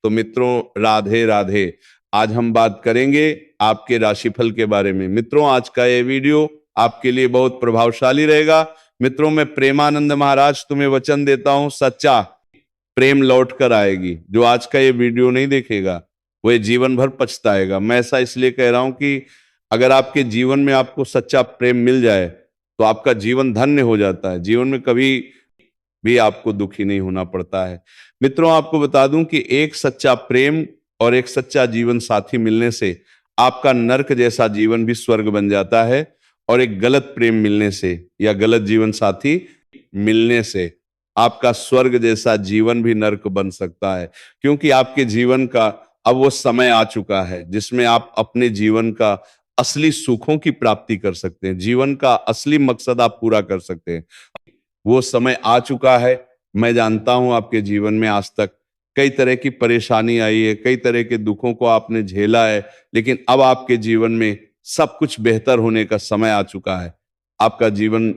तो मित्रों राधे राधे। आज हम बात करेंगे आपके राशिफल के बारे में। मित्रों आज का ये वीडियो आपके लिए बहुत प्रभावशाली रहेगा। मित्रों मैं प्रेमानंद महाराज तुम्हें वचन देता हूं, सच्चा प्रेम लौट कर आएगी। जो आज का ये वीडियो नहीं देखेगा वो ये जीवन भर पछताएगा। मैं ऐसा इसलिए कह रहा हूं कि अगर आपके जीवन में आपको सच्चा प्रेम मिल जाए तो आपका जीवन धन्य हो जाता है। जीवन में कभी भी आपको दुखी नहीं होना पड़ता है। मित्रों आपको बता दूं कि एक सच्चा प्रेम और एक सच्चा जीवन साथी मिलने से आपका नर्क जैसा जीवन भी स्वर्ग बन जाता है, और एक गलत प्रेम मिलने से या गलत जीवन साथी मिलने से आपका स्वर्ग जैसा जीवन भी नर्क बन सकता है। क्योंकि आपके जीवन का अब वो समय आ चुका है जिसमें आप अपने जीवन का असली सुखों की प्राप्ति कर सकते हैं, जीवन का असली मकसद आप पूरा कर सकते हैं। वो समय आ चुका है। मैं जानता हूं आपके जीवन में आज तक कई तरह की परेशानी आई है, कई तरह के दुखों को आपने झेला है, लेकिन अब आपके जीवन में सब कुछ बेहतर होने का समय आ चुका है। आपका जीवन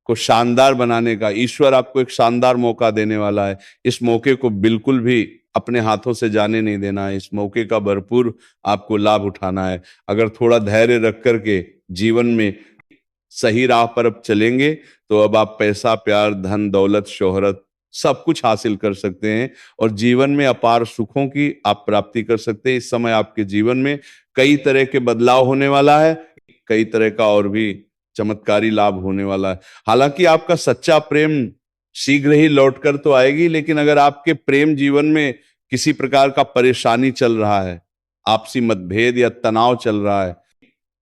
को शानदार बनाने का ईश्वर आपको एक शानदार मौका देने वाला है। इस मौके को बिल्कुल भी अपने हाथों से जाने नहीं देना है। इस मौके का भरपूर आपको लाभ उठाना है। अगर थोड़ा धैर्य रख करके जीवन में सही राह पर अब चलेंगे तो अब आप पैसा, प्यार, धन, दौलत, शोहरत सब कुछ हासिल कर सकते हैं और जीवन में अपार सुखों की आप प्राप्ति कर सकते हैं। इस समय आपके जीवन में कई तरह के बदलाव होने वाला है, कई तरह का और भी चमत्कारी लाभ होने वाला है। हालांकि आपका सच्चा प्रेम शीघ्र ही लौट कर तो आएगी, लेकिन अगर आपके प्रेम जीवन में किसी प्रकार का परेशानी चल रहा है, आपसी मतभेद या तनाव चल रहा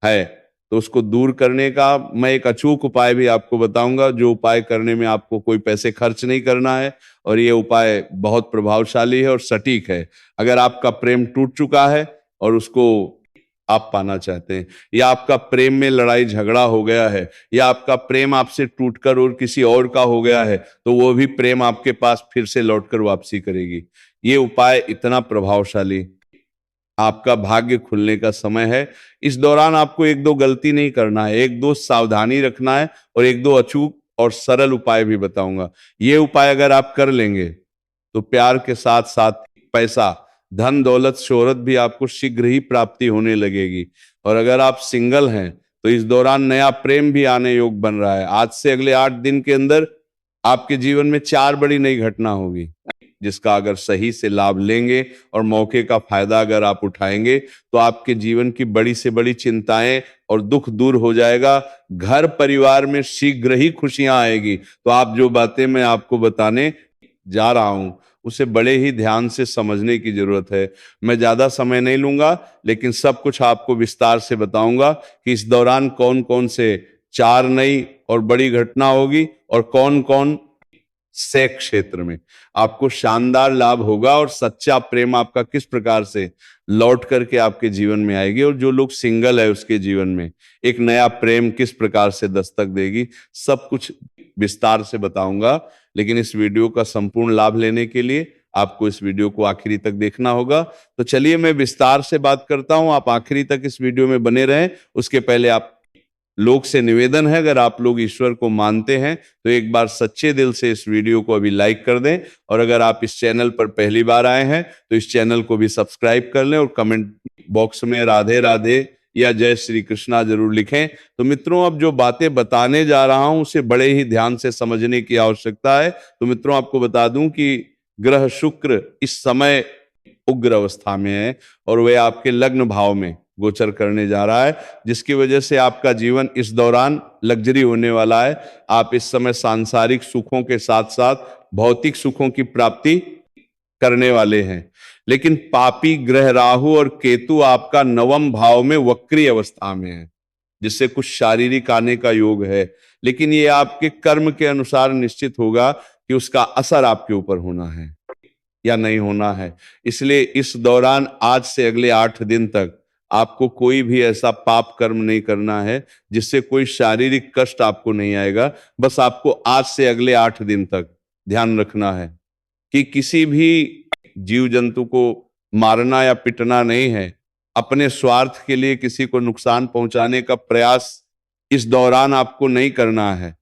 है तो उसको दूर करने का मैं एक अचूक उपाय भी आपको बताऊंगा, जो उपाय करने में आपको कोई पैसे खर्च नहीं करना है और ये उपाय बहुत प्रभावशाली है और सटीक है। अगर आपका प्रेम टूट चुका है और उसको आप पाना चाहते हैं, या आपका प्रेम में लड़ाई झगड़ा हो गया है, या आपका प्रेम आपसे टूटकर और किसी और का हो गया है, तो वो भी प्रेम आपके पास फिर से लौटकर वापसी करेगी। ये उपाय इतना प्रभावशाली, आपका भाग्य खुलने का समय है। इस दौरान आपको एक दो गलती नहीं करना है, एक दो सावधानी रखना है और एक दो अचूक और सरल उपाय भी बताऊंगा। ये उपाय अगर आप कर लेंगे तो प्यार के साथ साथ पैसा, धन, दौलत, शोहरत भी आपको शीघ्र ही प्राप्ति होने लगेगी। और अगर आप सिंगल हैं तो इस दौरान नया प्रेम भी आने योग बन रहा है। आज से अगले 8 दिन के अंदर आपके जीवन में 4 बड़ी नई घटना होगी, जिसका अगर सही से लाभ लेंगे और मौके का फायदा अगर आप उठाएंगे तो आपके जीवन की बड़ी से बड़ी चिंताएं और दुख दूर हो जाएगा। घर परिवार में शीघ्र ही खुशियां आएगी। तो आप जो बातें मैं आपको बताने जा रहा हूं उसे बड़े ही ध्यान से समझने की जरूरत है। मैं ज्यादा समय नहीं लूंगा, लेकिन सब कुछ आपको विस्तार से बताऊंगा कि इस दौरान कौन कौन से 4 नई और बड़ी घटना होगी और कौन कौन से क्षेत्र में आपको शानदार लाभ होगा और सच्चा प्रेम आपका किस प्रकार से लौट करके आपके जीवन में आएगी, और जो लोग सिंगल है उसके जीवन में एक नया प्रेम किस प्रकार से दस्तक देगी, सब कुछ विस्तार से बताऊंगा। लेकिन इस वीडियो का संपूर्ण लाभ लेने के लिए आपको इस वीडियो को आखिरी तक देखना होगा। तो चलिए मैं विस्तार से बात करता हूं, आप आखिरी तक इस वीडियो में बने रहें। उसके पहले आप लोग से निवेदन है, अगर आप लोग ईश्वर को मानते हैं तो एक बार सच्चे दिल से इस वीडियो को अभी लाइक कर दें, और अगर आप इस चैनल पर पहली बार आए हैं तो इस चैनल को भी सब्सक्राइब कर लें और कमेंट बॉक्स में राधे राधे या जय श्री कृष्णा जरूर लिखें। तो मित्रों अब जो बातें बताने जा रहा हूं उसे बड़े ही ध्यान से समझने की आवश्यकता है। तो मित्रों आपको बता दूं कि ग्रह शुक्र इस समय उग्र अवस्था में है और वह आपके लग्न भाव में गोचर करने जा रहा है, जिसकी वजह से आपका जीवन इस दौरान लग्जरी होने वाला है। आप इस समय सांसारिक सुखों के साथ साथ भौतिक सुखों की प्राप्ति करने वाले हैं। लेकिन पापी ग्रह राहु और केतु आपका 9वें भाव में वक्री अवस्था में है, जिससे कुछ शारीरिक आने का योग है, लेकिन ये आपके कर्म के अनुसार निश्चित होगा कि उसका असर आपके ऊपर होना है या नहीं होना है। इसलिए इस दौरान आज से अगले 8 दिन तक आपको कोई भी ऐसा पाप कर्म नहीं करना है जिससे कोई शारीरिक कष्ट आपको नहीं आएगा। बस आपको आज से अगले 8 दिन तक ध्यान रखना है कि किसी भी जीव जंतु को मारना या पिटना नहीं है। अपने स्वार्थ के लिए किसी को नुकसान पहुंचाने का प्रयास इस दौरान आपको नहीं करना है।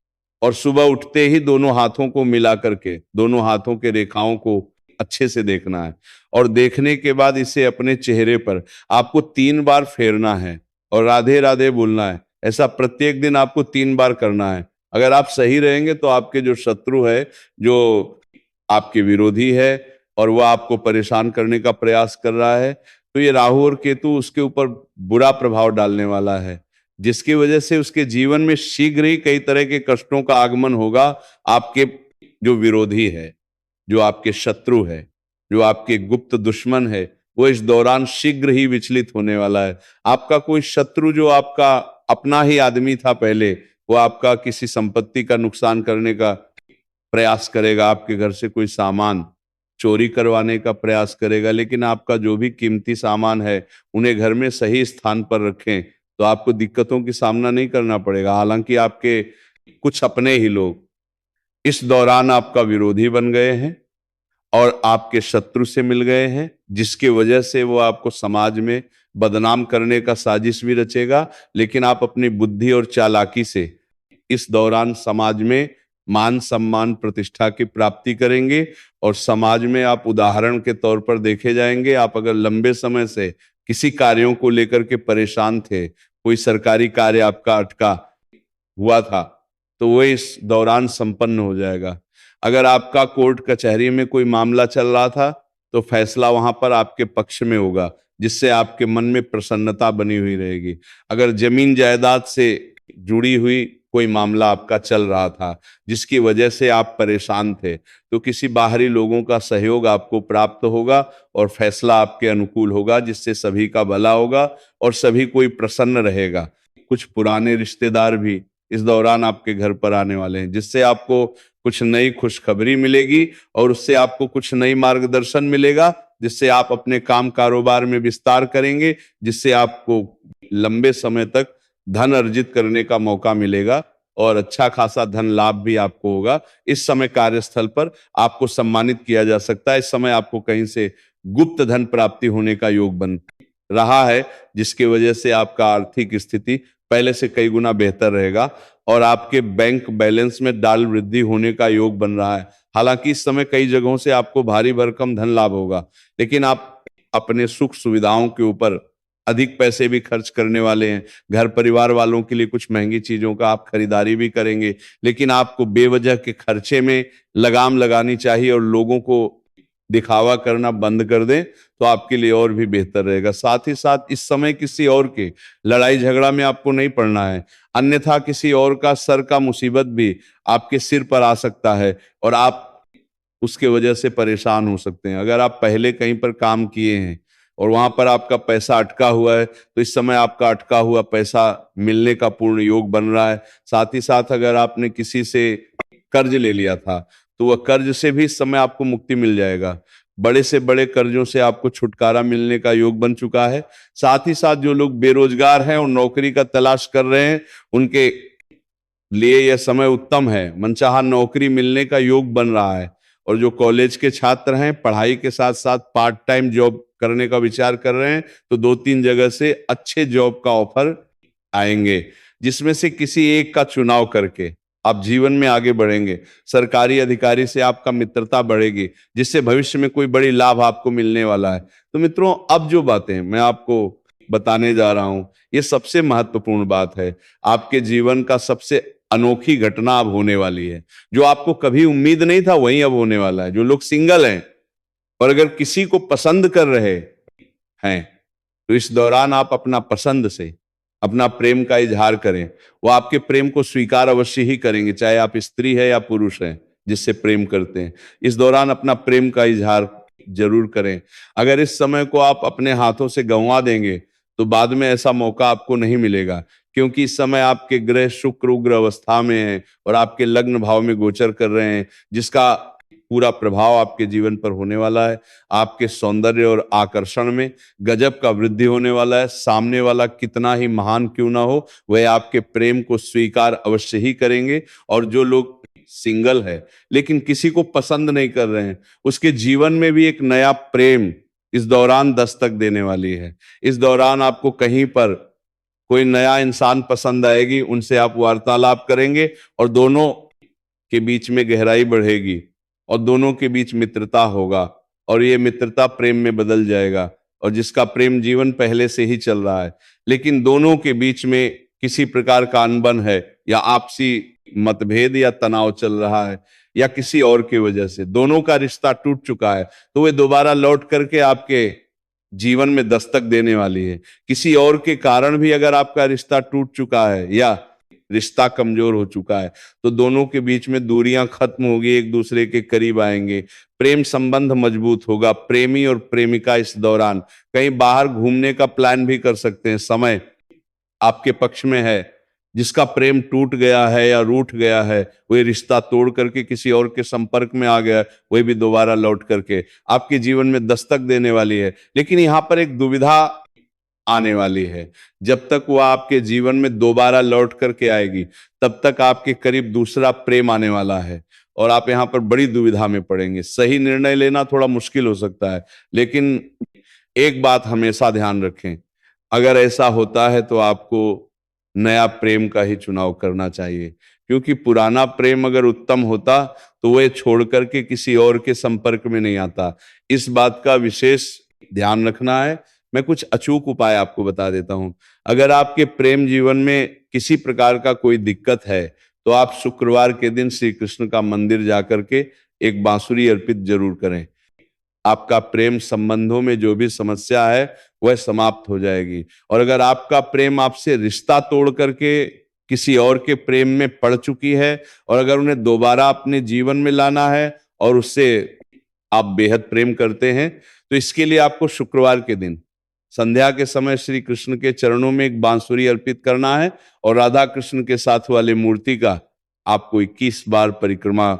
और सुबह उठते ही दोनों हाथों को मिला करके, दोनों हाथों के रेखाओं को अच्छे से देखना है, और देखने के बाद इसे अपने चेहरे पर आपको 3 बार फेरना है और राधे राधे बोलना है। ऐसा प्रत्येक दिन आपको 3 बार करना है। अगर आप सही रहेंगे तो आपके जो शत्रु है, जो आपके विरोधी है और वह आपको परेशान करने का प्रयास कर रहा है, तो ये राहु और केतु उसके ऊपर बुरा प्रभाव डालने वाला है, जिसकी वजह से उसके जीवन में शीघ्र ही कई तरह के कष्टों का आगमन होगा। आपके जो विरोधी है, जो आपके शत्रु है, जो आपके गुप्त दुश्मन है, वो इस दौरान शीघ्र ही विचलित होने वाला है। आपका कोई शत्रु जो आपका अपना ही आदमी था पहले, वो आपका किसी संपत्ति का नुकसान करने का प्रयास करेगा, आपके घर से कोई सामान चोरी करवाने का प्रयास करेगा। लेकिन आपका जो भी कीमती सामान है, उन्हें घर में सही स्थान पर रखें तो आपको दिक्कतों की सामना नहीं करना पड़ेगा। हालांकि आपके कुछ अपने ही लोग इस दौरान आपका विरोधी बन गए हैं और आपके शत्रु से मिल गए हैं, जिसकी वजह से वो आपको समाज में बदनाम करने का साजिश भी रचेगा। लेकिन आप अपनी बुद्धि और चालाकी से इस दौरान समाज में मान सम्मान प्रतिष्ठा की प्राप्ति करेंगे और समाज में आप उदाहरण के तौर पर देखे जाएंगे। आप अगर लंबे समय से किसी कार्यों को लेकर के परेशान थे, कोई सरकारी कार्य आपका अटका हुआ था, तो वो इस दौरान संपन्न हो जाएगा। अगर आपका कोर्ट कचहरी में कोई मामला चल रहा था, तो फैसला वहां पर आपके पक्ष में होगा, जिससे आपके मन में प्रसन्नता बनी हुई रहेगी। अगर जमीन जायदाद से जुड़ी हुई कोई मामला आपका चल रहा था, जिसकी वजह से आप परेशान थे, तो किसी बाहरी लोगों का सहयोग आपको प्राप्त होगा और फैसला आपके अनुकूल होगा, जिससे सभी का भला होगा और सभी कोई प्रसन्न रहेगा। कुछ पुराने रिश्तेदार भी इस दौरान आपके घर पर आने वाले हैं, जिससे आपको कुछ नई खुशखबरी मिलेगी और उससे आपको कुछ नई मार्गदर्शन मिलेगा, जिससे आप अपने काम कारोबार में विस्तार करेंगे, जिससे आपको लंबे समय तक धन अर्जित करने का मौका मिलेगा और अच्छा खासा धन लाभ भी आपको होगा। इस समय कार्यस्थल पर आपको सम्मानित किया जा सकता है। इस समय आपको कहीं से गुप्त धन प्राप्ति होने का योग बन रहा है, जिसकी वजह से आपका आर्थिक स्थिति पहले से कई गुना बेहतर रहेगा और आपके बैंक बैलेंस में डाल वृद्धि होने का योग बन रहा है। हालांकि इस समय कई जगहों से आपको भारी भरकम धन लाभ होगा, लेकिन आप अपने सुख सुविधाओं के ऊपर अधिक पैसे भी खर्च करने वाले हैं। घर परिवार वालों के लिए कुछ महंगी चीजों का आप खरीदारी भी करेंगे, लेकिन आपको बेवजह के खर्चे में लगाम लगानी चाहिए और लोगों को दिखावा करना बंद कर दें, तो आपके लिए और भी बेहतर रहेगा। साथ ही साथ इस समय किसी और के लड़ाई झगड़ा में आपको नहीं पड़ना है, अन्यथा किसी और का सर का मुसीबत भी आपके सिर पर आ सकता है और आप उसके वजह से परेशान हो सकते हैं। अगर आप पहले कहीं पर काम किए हैं और वहां पर आपका पैसा अटका हुआ है, तो इस समय आपका अटका हुआ पैसा मिलने का पूर्ण योग बन रहा है। साथ ही साथ अगर आपने किसी से कर्ज ले लिया था, तो वह कर्ज से भी इस समय आपको मुक्ति मिल जाएगा। बड़े से बड़े कर्जों से आपको छुटकारा मिलने का योग बन चुका है। साथ ही साथ जो लोग बेरोजगार हैं और नौकरी का तलाश कर रहे हैं, उनके लिए यह समय उत्तम है। मनचाहा नौकरी मिलने का योग बन रहा है। और जो कॉलेज के छात्र हैं, पढ़ाई के साथ साथ पार्ट टाइम जॉब करने का विचार कर रहे हैं, तो 2-3 जगह से अच्छे जॉब का ऑफर आएंगे, जिसमें से किसी एक का चुनाव करके आप जीवन में आगे बढ़ेंगे। सरकारी अधिकारी से आपका मित्रता बढ़ेगी, जिससे भविष्य में कोई बड़ी लाभ आपको मिलने वाला है। तो मित्रों, अब जो बातें मैं आपको बताने जा रहा हूं, ये सबसे महत्वपूर्ण बात है। आपके जीवन का सबसे अनोखी घटना अब होने वाली है। जो आपको कभी उम्मीद नहीं था, वही अब होने वाला है। जो लोग सिंगल हैं और अगर किसी को पसंद कर रहे हैं, तो इस दौरान आप अपना पसंद से अपना प्रेम का इजहार करें। वो आपके प्रेम को स्वीकार अवश्य ही करेंगे, चाहे आप स्त्री है या पुरुष हैं जिससे प्रेम करते हैं। इस दौरान अपना प्रेम का इजहार जरूर करें। अगर इस समय को आप अपने हाथों से गंवा देंगे, तो बाद में ऐसा मौका आपको नहीं मिलेगा, क्योंकि इस समय आपके ग्रह शुक्र उग्र अवस्था में है और आपके लग्न भाव में गोचर कर रहे हैं, जिसका पूरा प्रभाव आपके जीवन पर होने वाला है। आपके सौंदर्य और आकर्षण में गजब का वृद्धि होने वाला है। सामने वाला कितना ही महान क्यों ना हो, वह आपके प्रेम को स्वीकार अवश्य ही करेंगे। और जो लोग सिंगल है लेकिन किसी को पसंद नहीं कर रहे हैं, उसके जीवन में भी एक नया प्रेम इस दौरान दस्तक देने वाली है। इस दौरान आपको कहीं पर कोई नया इंसान पसंद आएगी, उनसे आप वार्तालाप करेंगे और दोनों के बीच में गहराई बढ़ेगी और दोनों के बीच मित्रता होगा। और ये मित्रता प्रेम में बदल जाएगा, और जिसका प्रेम जीवन पहले से ही चल रहा है, लेकिन दोनों के बीच में किसी प्रकार का अनबन है या आपसी मतभेद या तनाव चल रहा है या किसी और की वजह से दोनों का रिश्ता टूट चुका है, तो वे दोबारा लौट करके आपके जीवन में दस्तक देने वाली है। किसी और के कारण भी अगर आपका रिश्ता टूट चुका है या रिश्ता कमजोर हो चुका है, तो दोनों के बीच में दूरियां खत्म होगी, एक दूसरे के करीब आएंगे, प्रेम संबंध मजबूत होगा। प्रेमी और प्रेमिका इस दौरान कहीं बाहर घूमने का प्लान भी कर सकते हैं, समय आपके पक्ष में है। जिसका प्रेम टूट गया है या रूठ गया है, वही रिश्ता तोड़ करके किसी और के संपर्क में आ गया, वही भी दोबारा लौट करके आपके जीवन में दस्तक देने वाली है। लेकिन यहाँ पर एक दुविधा आने वाली है, जब तक वह आपके जीवन में दोबारा लौट करके आएगी, तब तक आपके करीब दूसरा प्रेम आने वाला है और आप यहाँ पर बड़ी दुविधा में पड़ेंगे। सही निर्णय लेना थोड़ा मुश्किल हो सकता है, लेकिन एक बात हमेशा ध्यान रखें, अगर ऐसा होता है तो आपको नया प्रेम का ही चुनाव करना चाहिए, क्योंकि पुराना प्रेम अगर उत्तम होता तो वह छोड़ करके किसी और के संपर्क में नहीं आता। इस बात का विशेष ध्यान रखना है। मैं कुछ अचूक उपाय आपको बता देता हूं। अगर आपके प्रेम जीवन में किसी प्रकार का कोई दिक्कत है, तो आप शुक्रवार के दिन श्री कृष्ण का मंदिर जाकर के एक बांसुरी अर्पित जरूर करें। आपका प्रेम संबंधों में जो भी समस्या है वह समाप्त हो जाएगी। और अगर आपका प्रेम आपसे रिश्ता तोड़ करके किसी और के प्रेम में पड़ चुकी है और अगर उन्हें दोबारा अपने जीवन में लाना है और उससे आप बेहद प्रेम करते हैं, तो इसके लिए आपको शुक्रवार के दिन संध्या के समय श्री कृष्ण के चरणों में एक बांसुरी अर्पित करना है और राधा कृष्ण के साथ वाले मूर्ति का आपको 21 बार परिक्रमा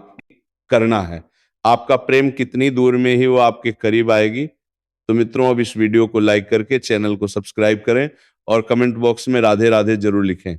करना है। आपका प्रेम कितनी दूर में ही वो आपके करीब आएगी। तो मित्रों, अब इस वीडियो को लाइक करके चैनल को सब्सक्राइब करें और कमेंट बॉक्स में राधे राधे जरूर लिखें।